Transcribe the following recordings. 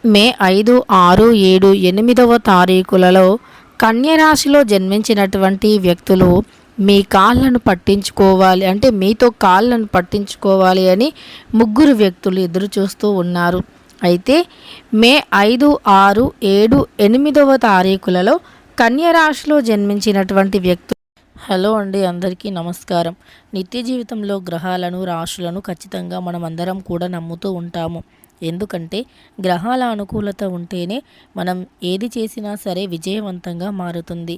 మే 5, 6, 7, 8వ తారీఖులలో కన్యరాశిలో జన్మించినటువంటి వ్యక్తులు మీ కాళ్ళను పట్టించుకోవాలి, అంటే మీతో కాళ్ళను పట్టించుకోవాలి అని ముగ్గురు వ్యక్తులు ఎదురు చూస్తూ ఉన్నారు. అయితే మే 5, 6, 7, 8వ తారీఖులలో కన్యరాశిలో జన్మించినటువంటి వ్యక్తులు. హలో అండి, అందరికీ నమస్కారం. నిత్య జీవితంలో గ్రహాలను, రాశులను ఖచ్చితంగా మనం అందరం కూడా నమ్ముతూ ఉంటాము. ఎందుకంటే గ్రహాల అనుకూలత ఉంటేనే మనం ఏది చేసినా సరే విజయవంతంగా మారుతుంది.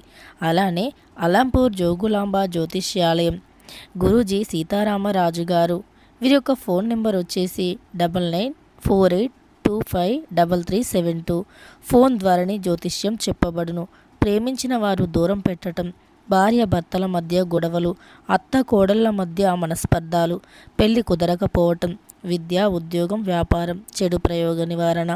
అలానే అలంపూర్ జోగులాంబ జ్యోతిష్యాలయం గురూజీ సీతారామరాజు గారు, వీరి యొక్క ఫోన్ నెంబర్ వచ్చేసి 9948253372. ఫోన్ ద్వారానే జ్యోతిష్యం చెప్పబడును. ప్రేమించిన వారు దూరం పెట్టడం, భార్య భర్తల మధ్య గొడవలు, అత్త కోడళ్ల మధ్య మనస్పర్ధాలు, పెళ్లి కుదరకపోవటం, విద్య, ఉద్యోగం, వ్యాపారం, చెడు ప్రయోగ నివారణ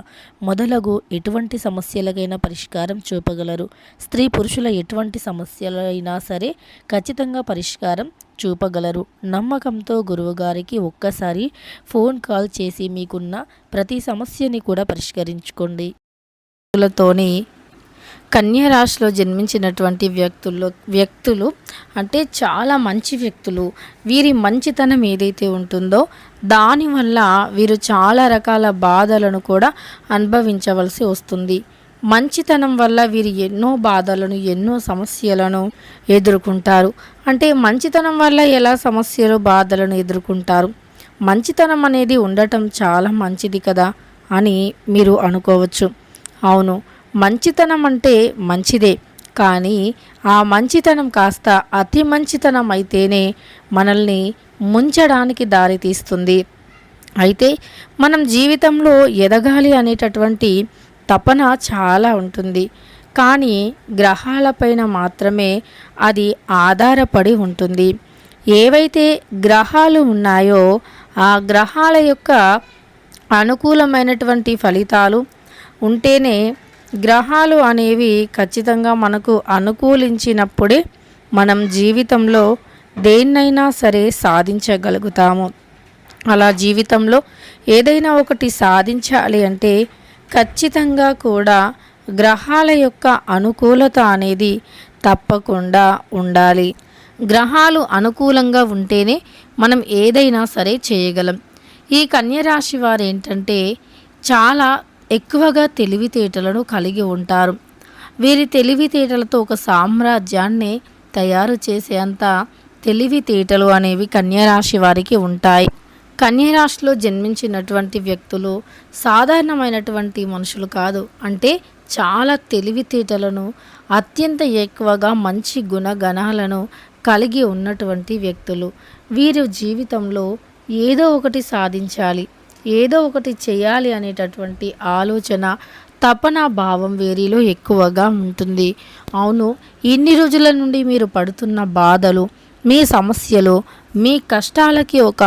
మొదలగు ఎటువంటి సమస్యలకైనా పరిష్కారం చూపగలరు. స్త్రీ పురుషుల ఎటువంటి సమస్యలైనా సరే ఖచ్చితంగా పరిష్కారం చూపగలరు. నమ్మకంతో గురువుగారికి ఒక్కసారి ఫోన్ కాల్ చేసి మీకున్న ప్రతి సమస్యని కూడా పరిష్కరించుకోండి. కన్యా రాశిలో జన్మించినటువంటి వ్యక్తులు అంటే చాలా మంచి వ్యక్తులు. వీరి మంచితనం ఏదైతే ఉంటుందో దానివల్ల వీరు చాలా రకాల బాధలను కూడా అనుభవించవలసి వస్తుంది. మంచితనం వల్ల వీరు ఎన్నో బాధలను, ఎన్నో సమస్యలను ఎదుర్కొంటారు. అంటే మంచితనం వల్ల ఎలా సమస్యలు, బాధలను ఎదుర్కొంటారు? మంచితనం అనేది ఉండటం చాలా మంచిది కదా అని మీరు అనుకోవచ్చు. అవును, మంచితనం అంటే మంచిదే, కానీ ఆ మంచితనం కాస్త అతి మంచితనం అయితేనే మనల్ని ముంచడానికి దారితీస్తుంది. అయితే మనం జీవితంలో ఎదగాలి అనేటటువంటి తపన చాలా ఉంటుంది, కానీ గ్రహాలపైన మాత్రమే అది ఆధారపడి ఉంటుంది. ఏవైతే గ్రహాలు ఉన్నాయో ఆ గ్రహాల యొక్క అనుకూలమైనటువంటి ఫలితాలు ఉంటేనే, గ్రహాలు అనేవి ఖచ్చితంగా మనకు అనుకూలించినప్పుడే మనం జీవితంలో దేన్నైనా సరే సాధించగలుగుతాము. అలా జీవితంలో ఏదైనా ఒకటి సాధించాలి అంటే ఖచ్చితంగా కూడా గ్రహాల యొక్క అనుకూలత అనేది తప్పకుండా ఉండాలి. గ్రహాలు అనుకూలంగా ఉంటేనే మనం ఏదైనా సరే చేయగలం. ఈ కన్యరాశి వారు ఏంటంటే చాలా ఎక్కువగా తెలివితేటలను కలిగి ఉంటారు. వీరి తెలివితేటలతో ఒక సామ్రాజ్యాన్ని తయారు చేసేంత తెలివితేటలు అనేవి కన్యరాశి వారికి ఉంటాయి. కన్యరాశిలో జన్మించినటువంటి వ్యక్తులు సాధారణమైనటువంటి మనుషులు కాదు. అంటే చాలా తెలివితేటలను, అత్యంత ఎక్కువగా మంచి గుణగణాలను కలిగి ఉన్నటువంటి వ్యక్తులు. వీరు జీవితంలో ఏదో ఒకటి సాధించాలి, ఏదో ఒకటి చేయాలి అనేటటువంటి ఆలోచన, తపన భావం వీరిలో ఎక్కువగా ఉంటుంది. అవును, ఇన్ని రోజుల నుండి మీరు పడుతున్న బాధలు, మీ సమస్యలు, మీ కష్టాలకి ఒక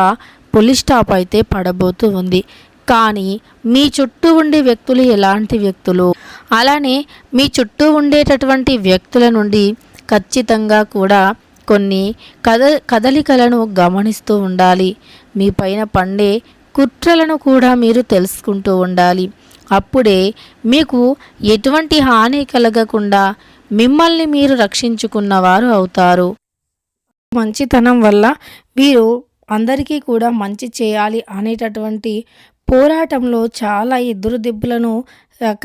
పులి స్టాప్ అయితే పడబోతూ ఉంది. కానీ మీ చుట్టూ ఉండే వ్యక్తులు ఎలాంటి వ్యక్తులు, అలానే మీ చుట్టూ ఉండేటటువంటి వ్యక్తుల నుండి ఖచ్చితంగా కూడా కొన్ని కదలికలను గమనిస్తూ ఉండాలి. మీ పైన పండే కుట్రలను కూడా మీరు తెలుసుకుంటూ ఉండాలి. అప్పుడే మీకు ఎటువంటి హాని కలగకుండా మిమ్మల్ని మీరు రక్షించుకున్నవారు అవుతారు. మంచితనం వల్ల వీరు అందరికీ కూడా మంచి చేయాలి అనేటటువంటి పోరాటంలో చాలా ఎదురుదెబ్బలను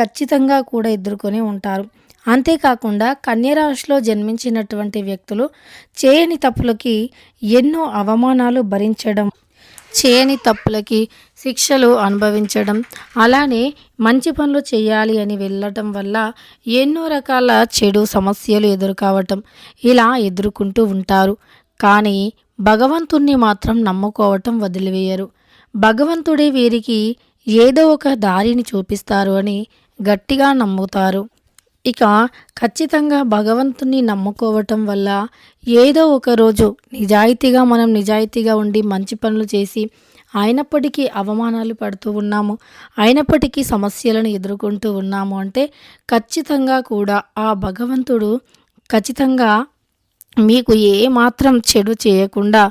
ఖచ్చితంగా కూడా ఎదుర్కొని ఉంటారు. అంతేకాకుండా కన్యరాశిలో జన్మించినటువంటి వ్యక్తులు చేయని తప్పులకి ఎన్నో అవమానాలు భరించడం, చేయని తప్పులకి శిక్షలు అనుభవించడం, అలానే మంచి పనులు చేయాలి అని వెళ్ళటం వల్ల ఎన్నో రకాల చెడు సమస్యలు ఎదుర్కోవటం, ఇలా ఎదుర్కొంటూ ఉంటారు. కానీ భగవంతుణ్ణి మాత్రం నమ్ముకోవటం వదిలివేయరు. భగవంతుడే వీరికి ఏదో ఒక దారిని చూపిస్తారు అని గట్టిగా నమ్ముతారు. ఇక ఖచ్చితంగా భగవంతుని నమ్ముకోవటం వల్ల ఏదో ఒక రోజు మనం నిజాయితీగా ఉండి మంచి పనులు చేసి అయినప్పటికీ అవమానాలు పడుతూ ఉన్నాము, అయినప్పటికీ సమస్యలను ఎదుర్కొంటూ ఉన్నాము అంటే ఖచ్చితంగా కూడా ఆ భగవంతుడు ఖచ్చితంగా మీకు ఏ మాత్రం చెడు చేయకుండా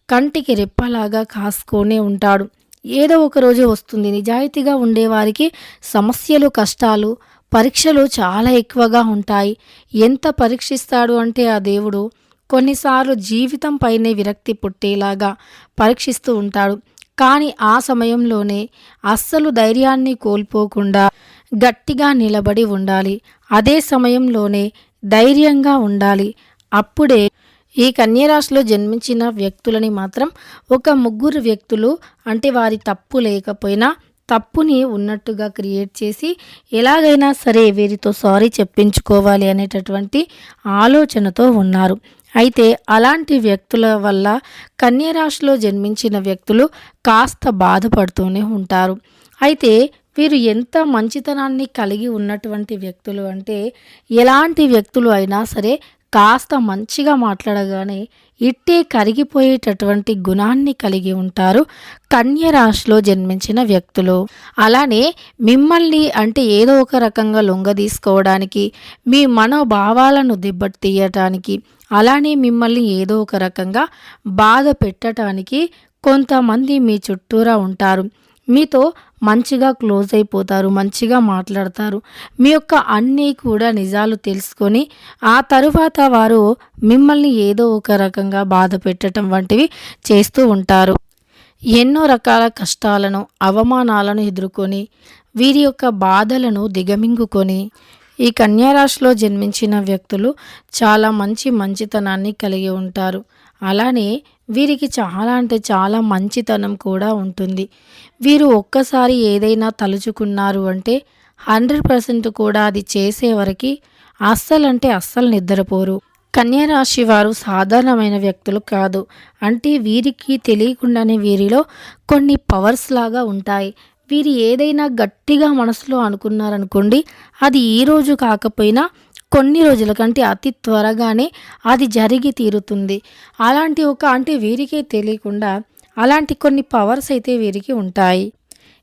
కంటికి రెప్పలాగా కాసుకొనే ఉంటాడు. ఏదో ఒక రోజు వస్తుంది. నిజాయితీగా ఉండేవారికి సమస్యలు, కష్టాలు, పరీక్షలు చాలా ఎక్కువగా ఉంటాయి. ఎంత పరీక్షిస్తాడు అంటే ఆ దేవుడు కొన్నిసార్లు జీవితం పైనే విరక్తి పుట్టేలాగా పరీక్షిస్తూ ఉంటాడు. కానీ ఆ సమయంలోనే అస్సలు ధైర్యాన్ని కోల్పోకుండా గట్టిగా నిలబడి ఉండాలి. అదే సమయంలోనే ధైర్యంగా ఉండాలి. అప్పుడే ఈ కన్యరాశిలో జన్మించిన వ్యక్తులని మాత్రం ఒక ముగ్గురు వ్యక్తులు అంటే వారి తప్పు లేకపోయినా తప్పుని ఉన్నట్టుగా క్రియేట్ చేసి ఎలాగైనా సరే వీరితో సారీ చెప్పించుకోవాలి అనేటటువంటి ఆలోచనతో ఉన్నారు. అయితే అలాంటి వ్యక్తుల వల్ల కన్యరాశిలో జన్మించిన వ్యక్తులు కాస్త బాధపడుతూనే ఉంటారు. అయితే వీరు ఎంత మంచితనాన్ని కలిగి ఉన్నటువంటి వ్యక్తులు అంటే ఎలాంటి వ్యక్తులు అయినా సరే కాస్త మంచిగా మాట్లాడగానే ఇట్టే కరిగిపోయేటటువంటి గుణాన్ని కలిగి ఉంటారు కన్య రాశిలో జన్మించిన వ్యక్తులు. అలానే మిమ్మల్ని అంటే ఏదో ఒక రకంగా లొంగదీసుకోవడానికి, మీ మనోభావాలను దెబ్బతీయటానికి, అలానే మిమ్మల్ని ఏదో ఒక రకంగా బాధ పెట్టడానికి కొంతమంది మీ చుట్టూరా ఉంటారు. మీతో మంచిగా క్లోజ్ అయిపోతారు, మంచిగా మాట్లాడతారు. మీ యొక్క అన్నీ కూడా నిజాలు తెలుసుకొని ఆ తరువాత వారు మిమ్మల్ని ఏదో ఒక రకంగా బాధ పెట్టడం వంటివి చేస్తూ ఉంటారు. ఎన్నో రకాల కష్టాలను, అవమానాలను ఎదుర్కొని వీరి యొక్క బాధలను దిగమింగుకొని ఈ కన్యారాశిలో జన్మించిన వ్యక్తులు చాలా మంచితనాన్ని కలిగి ఉంటారు. అలానే వీరికి చాలా అంటే చాలా మంచితనం కూడా ఉంటుంది. వీరు ఒక్కసారి ఏదైనా తలుచుకున్నారు అంటే 100% కూడా అది చేసేవరకు అస్సలు నిద్రపోరు. కన్యారాశి వారు సాధారణమైన వ్యక్తులు కాదు. అంటే వీరికి తెలియకుండానే వీరిలో కొన్ని పవర్స్ లాగా ఉంటాయి. వీరు ఏదైనా గట్టిగా మనసులో అనుకున్నారనుకోండి, అది ఈరోజు కాకపోయినా కొన్ని రోజుల కంటే అతి త్వరగానే అది జరిగి తీరుతుంది. అలాంటి అంటే వీరికే తెలియకుండా అలాంటి కొన్ని పవర్స్ అయితే వీరికి ఉంటాయి.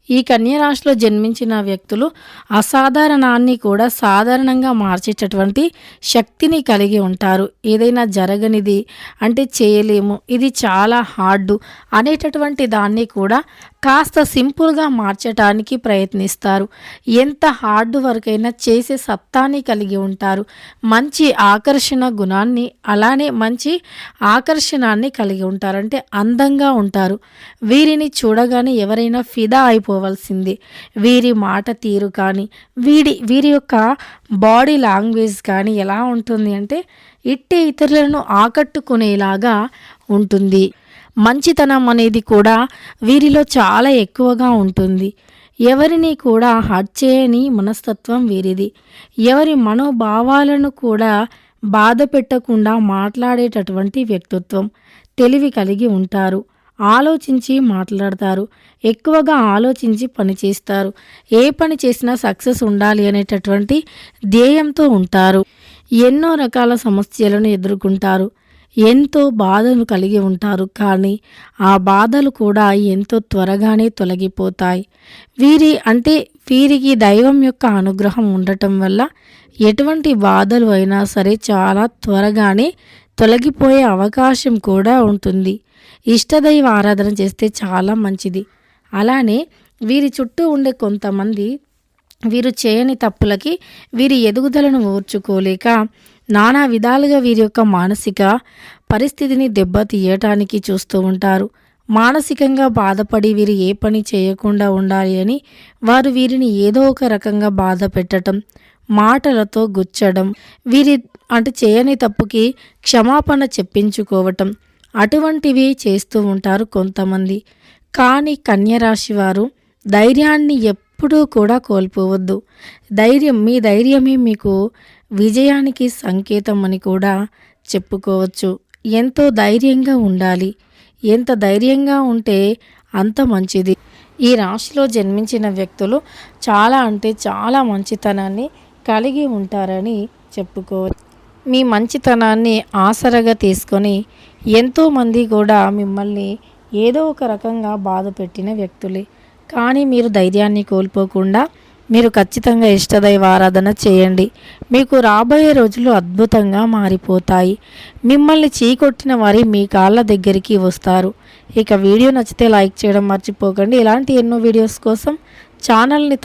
ఈ కన్యరాశిలో జన్మించిన వ్యక్తులు అసాధారణాన్ని కూడా సాధారణంగా మార్చేటటువంటి శక్తిని కలిగి ఉంటారు. ఏదైనా జరగనిది అంటే చేయలేము, ఇది చాలా హార్డు అనేటటువంటి దాన్ని కూడా కాస్త సింపుల్గా మార్చడానికి ప్రయత్నిస్తారు. ఎంత హార్డ్ వర్క్ అయినా చేసే సత్తాన్ని కలిగి ఉంటారు. మంచి ఆకర్షణ గుణాన్ని, అలానే మంచి ఆకర్షణాన్ని కలిగి ఉంటారు. అంటే అందంగా ఉంటారు. వీరిని చూడగానే ఎవరైనా ఫిదా అయిపోవాల్సిందే. వీరి మాట తీరు కానీ వీరి యొక్క బాడీ లాంగ్వేజ్ కానీ ఎలా ఉంటుంది అంటే ఇట్టే ఇతరులను ఆకట్టుకునేలాగా ఉంటుంది. మంచితనం అనేది కూడా వీరిలో చాలా ఎక్కువగా ఉంటుంది. ఎవరిని కూడా హర్ట్ చేయని మనస్తత్వం వీరిది. ఎవరి మనోభావాలను కూడా బాధ పెట్టకుండా మాట్లాడేటటువంటి వ్యక్తిత్వం, తెలివి కలిగి ఉంటారు. ఆలోచించి మాట్లాడతారు. ఎక్కువగా ఆలోచించి పని చేస్తారు. ఏ పని చేసినా సక్సెస్ ఉండాలి అనేటటువంటి ధ్యేయంతో ఉంటారు. ఎన్నో రకాల సమస్యలను ఎదుర్కొంటారు. ఎంతో బాధను కలిగి ఉంటారు. కానీ ఆ బాధలు కూడా ఎంతో త్వరగానే తొలగిపోతాయి. వీరికి దైవం యొక్క అనుగ్రహం ఉండటం వల్ల ఎటువంటి బాధలు అయినా సరే చాలా త్వరగానే తొలగిపోయే అవకాశం కూడా ఉంటుంది. ఇష్టదైవ ఆరాధన చేస్తే చాలా మంచిది. అలానే వీరి చుట్టూ ఉండే కొంతమంది వీరు చేయని తప్పులకి వీరి ఎదుగుదలను ఓర్చుకోలేక నానా విధాలుగా వీరి యొక్క మానసిక పరిస్థితిని దెబ్బతీయటానికి చూస్తూ ఉంటారు. మానసికంగా బాధపడి వీరు ఏ పని చేయకుండా ఉండాలి అని వారు వీరిని ఏదో ఒక రకంగా బాధ పెట్టడం, మాటలతో గుచ్చడం, వీరి చేయని తప్పుకి క్షమాపణ చెప్పించుకోవటం అటువంటివి చేస్తూ ఉంటారు కొంతమంది. కానీ కన్యరాశి వారు ధైర్యాన్ని ఎప్పుడూ కూడా కోల్పోవద్దు. మీ ధైర్యమే మీకు విజయానికి సంకేతం అని కూడా చెప్పుకోవచ్చు. ఎంతో ధైర్యంగా ఉండాలి. ఎంత ధైర్యంగా ఉంటే అంత మంచిది. ఈ రాశిలో జన్మించిన వ్యక్తులు చాలా మంచితనాన్ని కలిగి ఉంటారని చెప్పుకోవచ్చు. మీ మంచితనాన్ని ఆసరగా తీసుకొని ఎంతోమంది కూడా మిమ్మల్ని ఏదో ఒక రకంగా బాధ పెట్టిన వ్యక్తులే. కానీ మీరు ధైర్యాన్ని కోల్పోకుండా మీరు ఖచ్చితంగా ఇష్టదైవ ఆరాధన చేయండి. మీకు రాబోయే రోజులు అద్భుతంగా మారిపోతాయి. మిమ్మల్ని చీకొట్టిన వారి మీ కాళ్ళ దగ్గరికి వస్తారు. ఇక వీడియో నచ్చితే లైక్ చేయడం మర్చిపోకండి. ఇలాంటి ఎన్నో వీడియోస్ కోసం ఛానల్ని